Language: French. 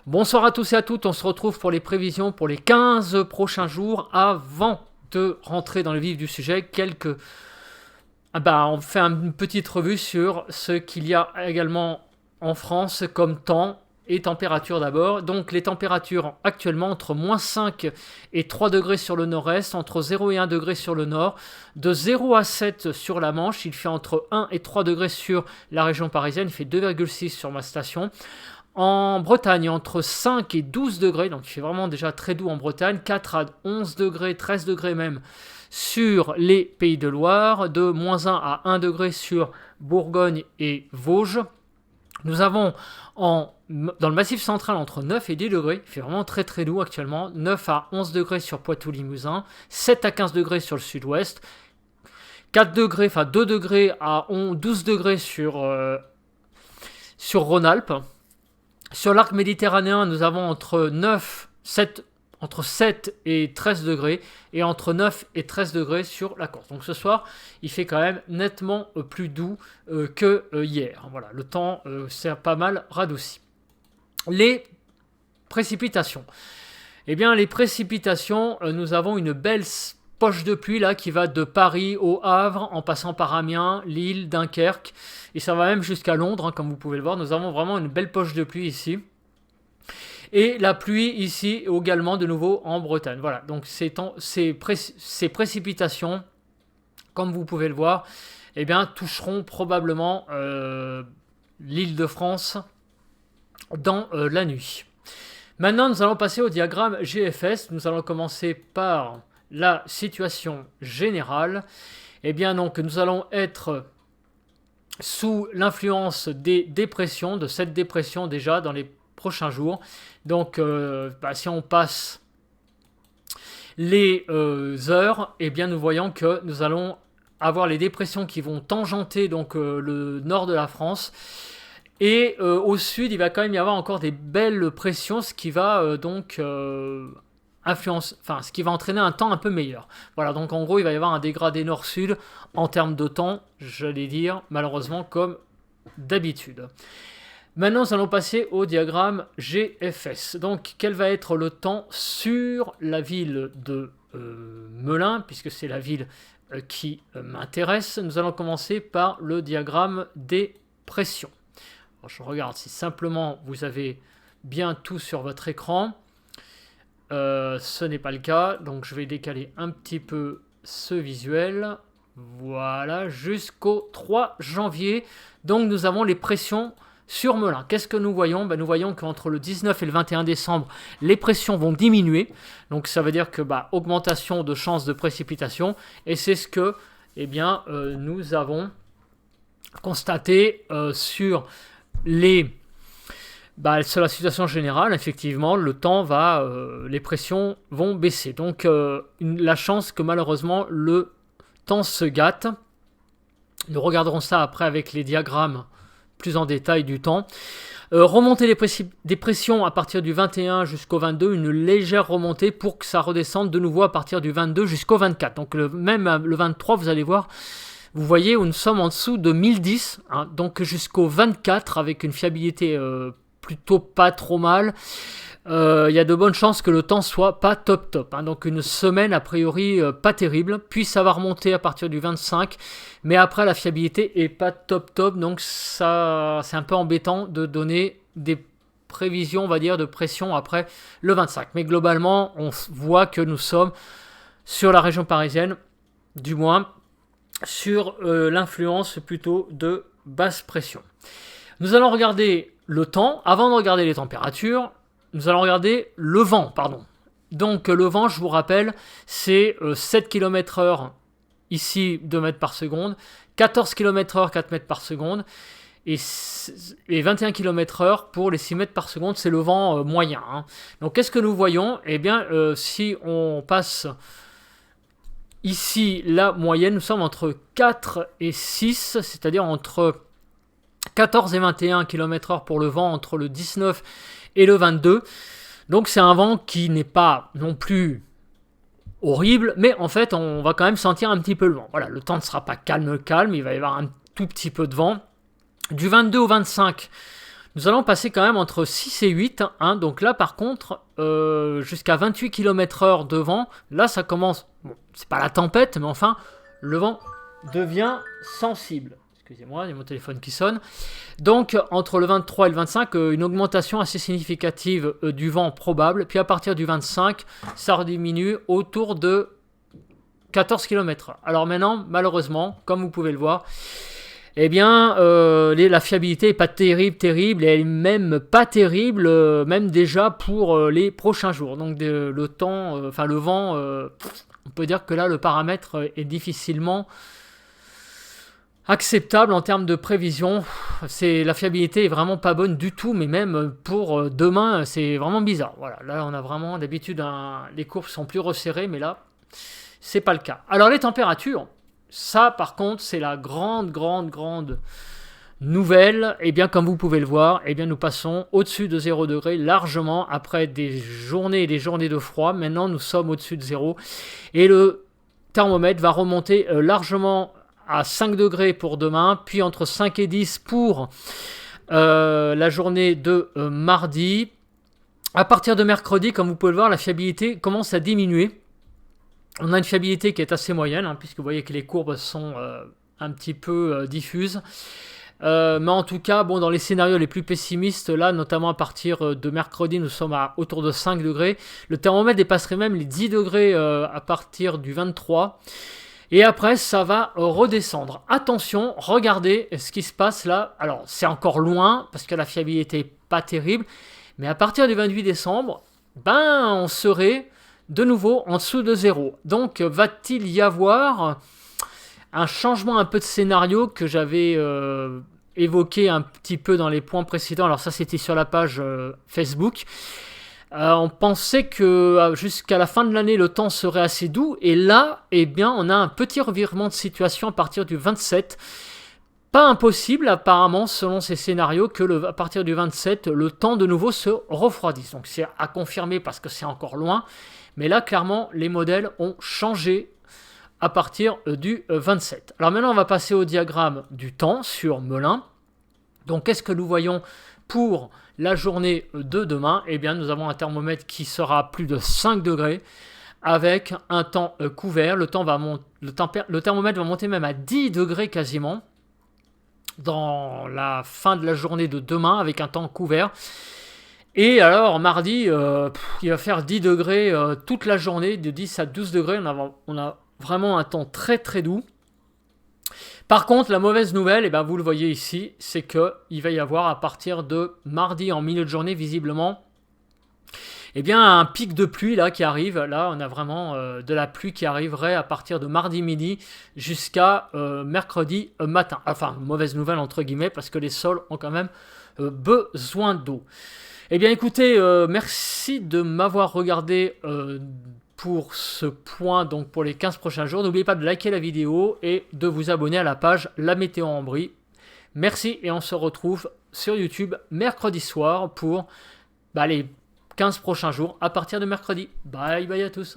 Bonsoir à tous et à toutes, on se retrouve pour les prévisions pour les 15 prochains jours. Avant de rentrer dans le vif du sujet, on fait une petite revue sur ce qu'il y a également en France comme temps et température d'abord. Donc les températures actuellement entre moins 5 et 3 degrés sur le nord-est, entre 0 et 1 degré sur le nord, de 0 à 7 sur la Manche, il fait entre 1 et 3 degrés sur la région parisienne, il fait 2,6 sur ma station. En Bretagne, entre 5 et 12 degrés, donc il fait vraiment déjà très doux en Bretagne, 4 à 11 degrés, 13 degrés même sur les Pays de Loire, de moins 1 à 1 degré sur Bourgogne et Vosges. Nous avons dans le Massif central entre 9 et 10 degrés, il fait vraiment très très doux actuellement, 9 à 11 degrés sur Poitou-Limousin, 7 à 15 degrés sur le sud-ouest, 4 degrés, enfin 2 degrés à 12 degrés sur Rhône-Alpes. Sur l'arc méditerranéen, nous avons entre 7 et 13 degrés et entre 9 et 13 degrés sur la Corse. Donc ce soir, il fait quand même nettement plus doux que hier. Voilà, le temps s'est pas mal radouci. Les précipitations. Eh bien, les précipitations, nous avons une belle poche de pluie là qui va de Paris au Havre en passant par Amiens, Lille, Dunkerque et ça va même jusqu'à Londres, comme vous pouvez le voir. Nous avons vraiment une belle poche de pluie ici. Et la pluie ici également de nouveau en Bretagne. Voilà, donc ces précipitations, comme vous pouvez le voir, eh bien, toucheront probablement l'Île-de-France dans la nuit. Maintenant, nous allons passer au diagramme GFS. Nous allons commencer par la situation générale. Eh bien, donc, nous allons être sous l'influence des dépressions, de cette dépression déjà dans les prochains jours. Donc, si on passe les heures, eh bien, nous voyons que nous allons avoir les dépressions qui vont tangenter donc, le nord de la France. Et au sud, il va quand même y avoir encore des belles pressions, ce qui va ce qui va entraîner un temps un peu meilleur. Voilà, donc en gros, il va y avoir un dégradé nord-sud en termes de temps, j'allais dire, malheureusement, comme d'habitude. Maintenant, nous allons passer au diagramme GFS. Donc, quel va être le temps sur la ville de Melun, puisque c'est la ville qui m'intéresse. Nous allons commencer par le diagramme des pressions. Alors, je regarde si simplement vous avez bien tout sur votre écran. Ce n'est pas le cas, donc je vais décaler un petit peu ce visuel. Voilà, jusqu'au 3 janvier. Donc nous avons les pressions sur Melun. Qu'est-ce que nous voyons ? Nous voyons qu'entre le 19 et le 21 décembre, les pressions vont diminuer. Donc ça veut dire que augmentation de chances de précipitation. Et c'est ce que nous avons constaté sur la situation générale. Effectivement, le temps les pressions vont baisser. Donc, la chance que malheureusement le temps se gâte. Nous regarderons ça après avec les diagrammes plus en détail du temps. Remontée des pressions à partir du 21 jusqu'au 22, une légère remontée pour que ça redescende de nouveau à partir du 22 jusqu'au 24. Donc, même le 23, vous allez voir. Vous voyez où nous sommes en dessous de 1010, donc jusqu'au 24 avec une fiabilité plutôt pas trop mal. Il y a de bonnes chances que le temps soit pas top. Donc une semaine a priori pas terrible, puis ça va remonter à partir du 25, mais après la fiabilité est pas top. Donc ça, c'est un peu embêtant de donner des prévisions, on va dire, de pression après le 25. Mais globalement, on voit que nous sommes sur la région parisienne, du moins sur l'influence plutôt de basse pression. Nous allons regarder le temps. Avant de regarder les températures, nous allons regarder le vent, Donc le vent, je vous rappelle, c'est 7 km/h ici, 2 mètres par seconde, 14 km/h, 4 mètres par seconde, et 21 km/h pour les 6 mètres par seconde, c'est le vent moyen. Donc qu'est-ce que nous voyons ? Eh bien, si on passe ici, la moyenne, nous sommes entre 4 et 6, c'est-à-dire entre 14 et 21 km/h pour le vent entre le 19 et le 22. Donc c'est un vent qui n'est pas non plus horrible, mais en fait on va quand même sentir un petit peu le vent. Voilà, le temps ne sera pas calme, il va y avoir un tout petit peu de vent. Du 22 au 25, nous allons passer quand même entre 6 et 8. Hein, donc là, par contre, jusqu'à 28 km/h de vent, là, ça commence... Bon, c'est pas la tempête, mais enfin, le vent devient sensible. Excusez-moi, il y a mon téléphone qui sonne. Donc, entre le 23 et le 25, une augmentation assez significative du vent probable. Puis à partir du 25, ça rediminue autour de 14 km/h. Alors maintenant, malheureusement, comme vous pouvez le voir, eh bien, la fiabilité n'est pas terrible, et elle n'est même pas terrible, même déjà pour les prochains jours. Donc le temps, le vent, on peut dire que là, le paramètre est difficilement acceptable en termes de prévision. La fiabilité est vraiment pas bonne du tout, mais même pour demain, c'est vraiment bizarre. Voilà, là, on a vraiment, d'habitude, les courbes sont plus resserrées, mais là, c'est pas le cas. Alors, les températures, ça, par contre, c'est la grande nouvelle. Et bien, comme vous pouvez le voir, eh bien, nous passons au-dessus de 0 degré largement après des journées et des journées de froid. Maintenant, nous sommes au-dessus de 0. Et le thermomètre va remonter largement à 5 degrés pour demain, puis entre 5 et 10 pour la journée de mardi. À partir de mercredi, comme vous pouvez le voir, la fiabilité commence à diminuer. On a une fiabilité qui est assez moyenne, hein, puisque vous voyez que les courbes sont un petit peu diffuses. Mais en tout cas, bon, dans les scénarios les plus pessimistes, là, notamment à partir de mercredi, nous sommes autour de 5 degrés. Le thermomètre dépasserait même les 10 degrés à partir du 23. Et après, ça va redescendre. Attention, regardez ce qui se passe là. Alors, c'est encore loin, parce que la fiabilité n'est pas terrible. Mais à partir du 28 décembre, on serait de nouveau en dessous de 0. Donc, va-t-il y avoir un changement un peu de scénario que j'avais évoqué un petit peu dans les points précédents. Alors ça, c'était sur la page Facebook. On pensait que jusqu'à la fin de l'année, le temps serait assez doux. Et là, eh bien, on a un petit revirement de situation à partir du 27. Pas impossible, apparemment, selon ces scénarios, que à partir du 27, le temps de nouveau se refroidisse. Donc c'est à confirmer parce que c'est encore loin. Mais là, clairement, les modèles ont changé à partir du 27. Alors maintenant, on va passer au diagramme du temps sur Melun. Donc, qu'est-ce que nous voyons pour la journée de demain? Eh bien, nous avons un thermomètre qui sera à plus de 5 degrés avec un temps couvert. Le thermomètre va monter même à 10 degrés quasiment dans la fin de la journée de demain avec un temps couvert. Et alors, mardi, il va faire 10 degrés toute la journée, de 10 à 12 degrés. On a vraiment un temps très doux. Par contre, la mauvaise nouvelle, eh bien, vous le voyez ici, c'est qu'il va y avoir à partir de mardi en milieu de journée, visiblement, eh bien, un pic de pluie là qui arrive. Là, on a vraiment de la pluie qui arriverait à partir de mardi midi jusqu'à mercredi matin. Enfin, mauvaise nouvelle entre guillemets, parce que les sols ont quand même besoin d'eau. Eh bien, écoutez, merci de m'avoir regardé pour ce point, donc pour les 15 prochains jours. N'oubliez pas de liker la vidéo et de vous abonner à la page La Météo en Brie. Merci et on se retrouve sur YouTube mercredi soir pour les 15 prochains jours à partir de mercredi. Bye bye à tous.